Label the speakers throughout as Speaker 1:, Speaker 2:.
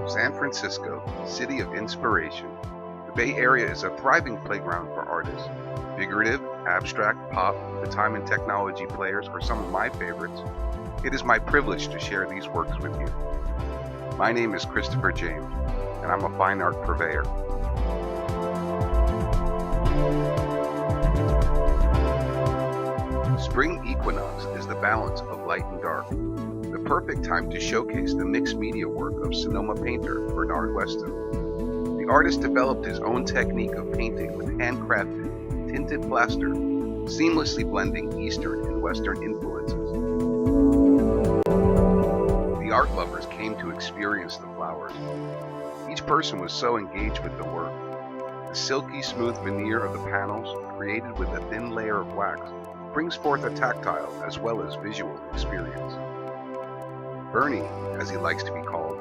Speaker 1: San Francisco, city of inspiration. The Bay Area is a thriving playground for artists. Figurative, abstract, pop, the time and technology players are some of my favorites. It is my privilege to share these works with you. My name is Christopher James, and I'm a fine art purveyor. Spring equinox is the balance of light and dark. The perfect time to showcase the mixed media work of Sonoma painter Bernard Weston. The artist developed his own technique of painting with handcrafted, tinted plaster, seamlessly blending Eastern and Western influences. The art lovers came to experience the flowers. Each person was so engaged with the work. The silky smooth veneer of the panels, created with a thin layer of wax, brings forth a tactile as well as visual experience. Bernie, as he likes to be called,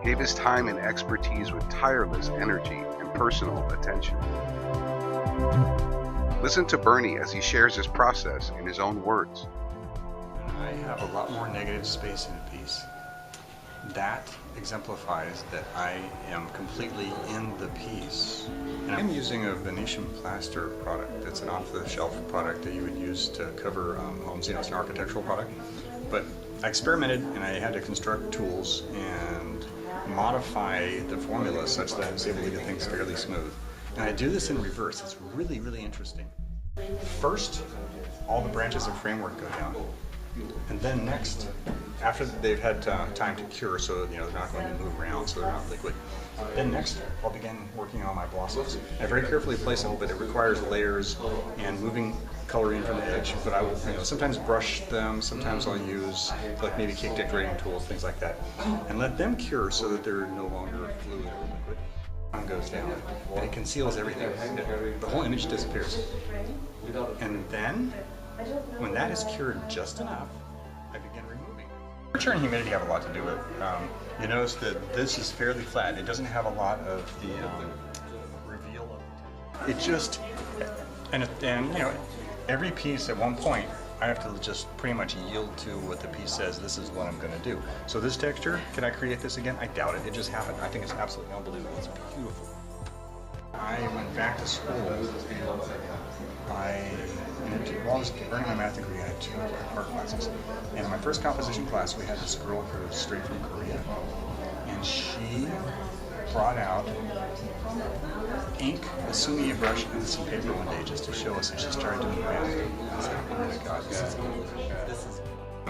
Speaker 1: gave his time and expertise with tireless energy and personal attention. Listen to Bernie as he shares his process in his own words.
Speaker 2: I have a lot more negative space in a piece. That exemplifies that I am completely in the piece. And I'm using a Venetian plaster product. It's an off-the-shelf product that you would use to cover homes. You know, it's an architectural product. But I experimented and I had to construct tools and modify the formula such that I was able to get things fairly smooth. And I do this in reverse. It's really, really interesting. First, all the branches of framework go down. And then next, after they've had time to cure, so they're not going to move around, so they're not liquid. Then next, I'll begin working on my blossoms. I very carefully place them, but it requires layers and moving color in from the edge. But I will, sometimes brush them. Sometimes I'll use like maybe cake decorating tools, things like that, and let them cure so that they're no longer fluid or liquid. Sun goes down, and it conceals everything. The whole image disappears. And then, when that is cured just enough, I begin removing. Temperature and humidity have a lot to do with it. You notice that this is fairly flat. It doesn't have a lot of the reveal of it just, and every piece at one point, I have to just pretty much yield to what the piece says. This is what I'm going to do. So this texture, can I create this again? I doubt it. It just happened. I think it's absolutely unbelievable. It's beautiful. I went back to school. While I was earning my math degree, I had 2 art classes. And in my first composition class, we had this girl who was straight from Korea. And she brought out ink, a sumi brush, and some paper one day just to show us, and she started doing math. I was like, oh my God, this is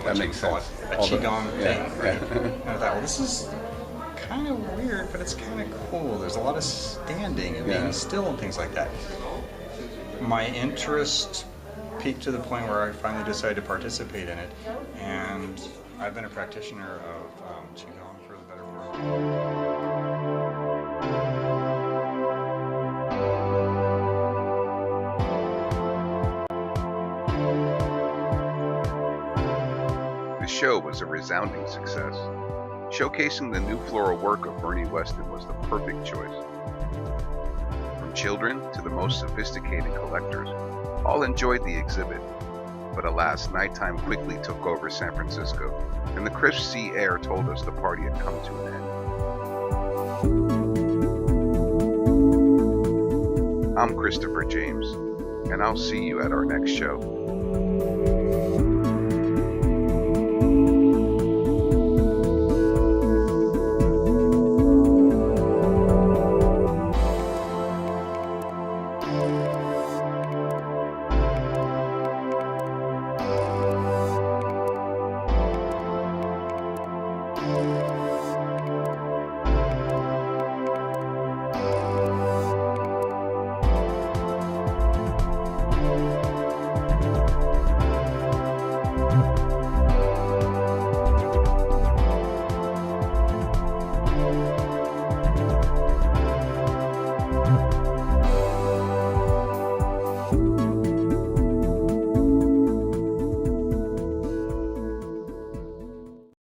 Speaker 3: that makes sense.
Speaker 2: A qigong thing, right? And I thought, well, this is kind of weird, but it's kind of cool. There's a lot of standing and being still and things like that. My interest peaked to the point where I finally decided to participate in it, and I've been a practitioner of qigong for the better part.
Speaker 1: The show was a resounding success. Showcasing the new floral work of Bernie Weston was the perfect choice. From children to the most sophisticated collectors, all enjoyed the exhibit. But alas, nighttime quickly took over San Francisco, and the crisp sea air told us the party had come to an end. I'm Christopher James, and I'll see you at our next show.